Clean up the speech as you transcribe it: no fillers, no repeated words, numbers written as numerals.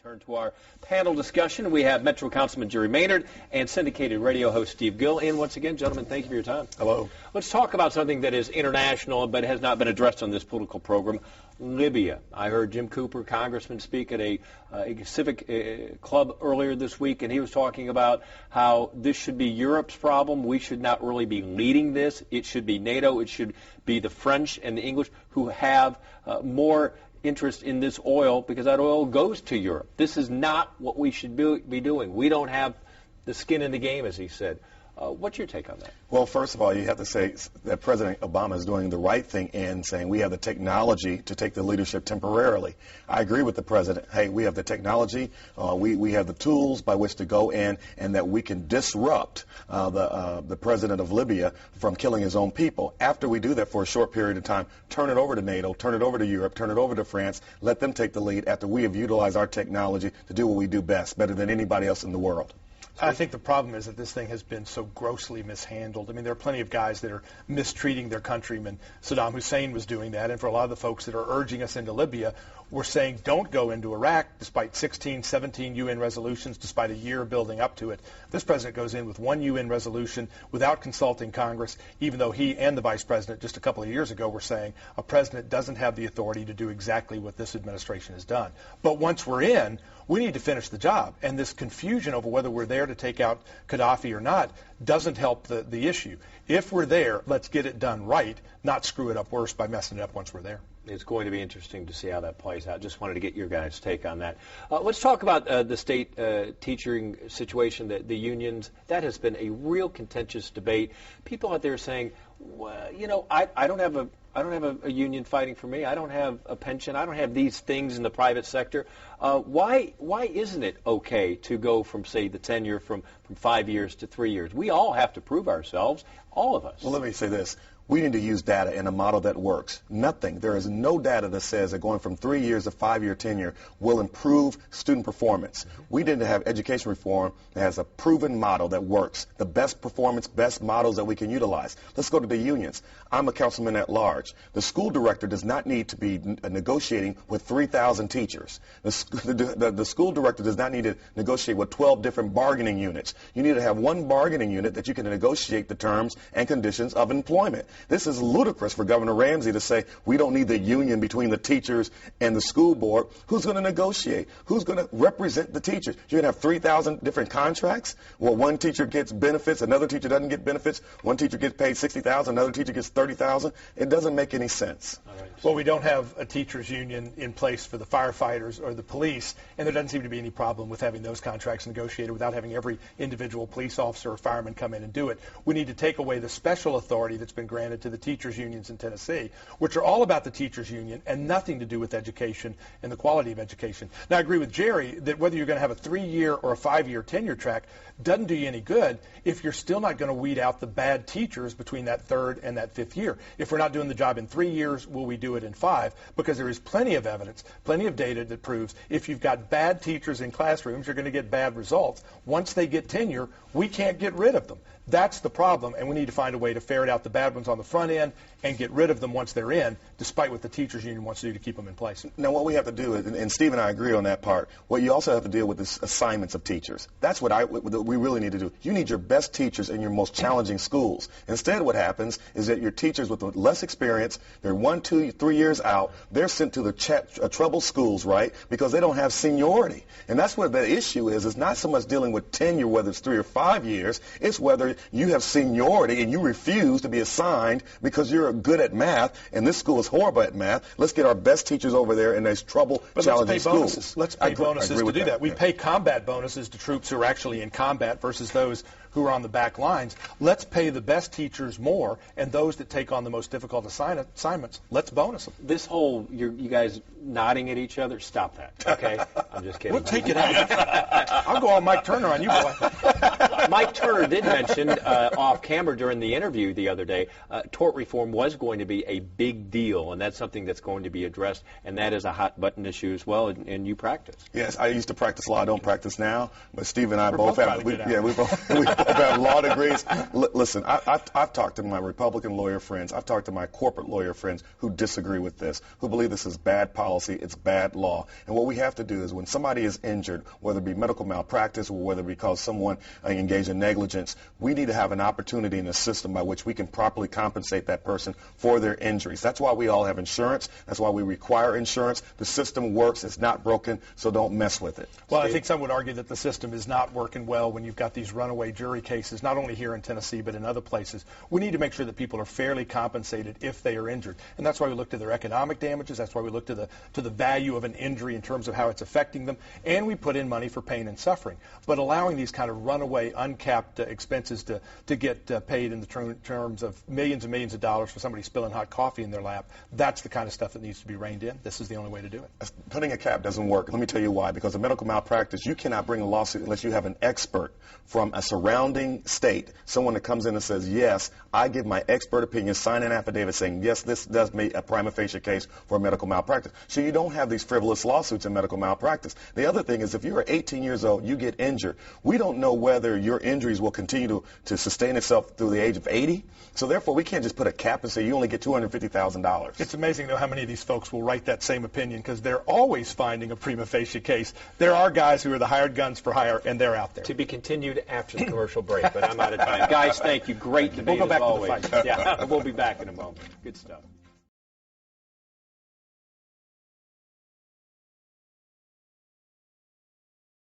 Turn to our panel discussion. We have Metro Councilman Jerry Maynard and syndicated radio host Steve Gill. And once again, gentlemen, thank you for your time. Hello. Let's talk about something that is international but has not been addressed on this political program, Libya. I heard Jim Cooper, Congressman, speak at a civic club earlier this week, and he was talking about how this should be Europe's problem. We should not really be leading this. It should be NATO. It should be the French and the English who have more interest in this oil, because that oil goes to Europe. This is not what we should be doing. We don't have the skin in the game, as he said. What's your take on that? Well, first of all, you have to say that President Obama is doing the right thing in saying we have the technology to take the leadership temporarily. I agree with the president. Hey, we have the technology, we have the tools by which to go in, and that we can disrupt the president of Libya from killing his own people. After we do that for a short period of time, turn it over to NATO, turn it over to Europe, turn it over to France, let them take the lead after we have utilized our technology to do what we do best, better than anybody else in the world. I think the problem is that this thing has been so grossly mishandled. I mean, there are plenty of guys that are mistreating their countrymen. Saddam Hussein was doing that, and for a lot of the folks that are urging us into Libya, we're saying don't go into Iraq, despite 16, 17 UN resolutions, despite a year building up to it. This president goes in with one UN resolution without consulting Congress, even though he and the vice president just a couple of years ago were saying a president doesn't have the authority to do exactly what this administration has done. But once we're in, we need to finish the job. And this confusion over whether we're there to take out Gaddafi or not doesn't help the issue. If we're there, let's get it done right, not screw it up worse by messing it up once we're there. It's going to be interesting to see how that plays out. Just wanted to get your guys' take on that. Let's talk about the state teaching situation, the unions. That has been a real contentious debate. People out there saying, well, you know, I don't have a union fighting for me. I don't have a pension. I don't have these things in the private sector. Why isn't it okay to go from, say, the tenure from 5 years to 3 years? We all have to prove ourselves, all of us. Well, let me say this. We need to use data in a model that works. There is no data that says that going from 3 years to 5-year tenure will improve student performance. We need to have education reform that has a proven model that works, the best performance, best models that we can utilize. Let's go to the unions. I'm a councilman at large. The school director does not need to be negotiating with 3,000 teachers. The school director does not need to negotiate with 12 different bargaining units. You need to have one bargaining unit that you can negotiate the terms and conditions of employment. This is ludicrous for Governor Ramsey to say we don't need the union between the teachers and the school board. Who's going to negotiate? Who's going to represent the teachers? You're going to have 3,000 different contracts where one teacher gets benefits, another teacher doesn't get benefits, one teacher gets paid $60,000, another teacher gets $30,000. It doesn't make any sense. Well, we don't have a teachers union in place for the firefighters or the police, and there doesn't seem to be any problem with having those contracts negotiated without having every individual police officer or fireman come in and do it. We need to take away the special authority that's been granted to the teachers unions in Tennessee, which are all about the teachers union and nothing to do with education and the quality of education. Now, I agree with Jerry that whether you're going to have a 3-year or a 5-year tenure track doesn't do you any good if you're still not going to weed out the bad teachers between that 3rd and that 5th year. If we're not doing the job in 3 years, will we do it in 5? Because there is plenty of evidence, plenty of data that proves if you've got bad teachers in classrooms, you're going to get bad results. Once they get tenure, we can't get rid of them. That's the problem, and we need to find a way to ferret out the bad ones on the front end and get rid of them once they're in, despite what the teachers union wants to do to keep them in place. Now, what we have to do, and Steve and I agree on that part, what you also have to deal with is assignments of teachers. That's what we really need to do. You need your best teachers in your most challenging schools. Instead, what happens is that your teachers with less experience, they're 1, 2, 3 years out, they're sent to the troubled schools, right, because they don't have seniority. And that's what the issue is. It's not so much dealing with tenure, whether it's 3 or 5 years, it's whether you have seniority and you refuse to be assigned because you're good at math and this school is horrible at math. Let's get our best teachers over there in these challenging schools. Let's pay bonuses to do that. We pay combat bonuses to troops who are actually in combat versus those who are on the back lines. Let's pay the best teachers more, and those that take on the most difficult assignments, let's bonus them. This whole, you guys nodding at each other, stop that, okay? I'm just kidding. We'll take it out. I'll go all Mike Turner on you, boy. Mike Turner did mention off camera during the interview the other day, tort reform was going to be a big deal, and that's something that's going to be addressed, and that is a hot-button issue as well, and you practice. Yes, I used to practice law. I don't practice now, but Steve and I We're both both have. trying to get out. We both have law degrees. Listen, I've talked to my Republican lawyer friends. I've talked to my corporate lawyer friends who disagree with this, who believe this is bad policy, it's bad law. And what we have to do is when somebody is injured, whether it be medical malpractice or whether because someone engaged in negligence, we need to have an opportunity in the system by which we can properly compensate that person for their injuries. That's why we all have insurance. That's why we require insurance. The system works. It's not broken, so don't mess with it. Well, I think some would argue that the system is not working well when you've got these runaway jury cases, not only here in Tennessee but in other places. We need to make sure that people are fairly compensated if they are injured, and that's why we look to their economic damages. That's why we look to the value of an injury in terms of how it's affecting them, and we put in money for pain and suffering. But allowing these kind of runaway, uncapped expenses to get paid in the terms of millions and millions of dollars for somebody spilling hot coffee in their lap, that's the kind of stuff that needs to be reined in. This is the only way to do it. Putting a cap doesn't work. Let me tell you why. Because of medical malpractice, you cannot bring a lawsuit unless you have an expert from a surrounding state, someone that comes in and says, yes, I give my expert opinion, sign an affidavit saying, yes, this does make a prima facie case for medical malpractice. So you don't have these frivolous lawsuits in medical malpractice. The other thing is if you're 18 years old, you get injured, we don't know whether your injuries will continue to sustain itself through the age of 80. So therefore, we can't just put a cap and say you only get $250,000. It's amazing, though, how many of these folks will write that same opinion because they're always finding a prima facie case. There are guys who are the hired guns for hire, and they're out there. To be continued after the commercial break, but I'm out of time. Guys, thank you. Great debate We'll go back as always. to the fight. Yeah, we'll be back in a moment. Good stuff.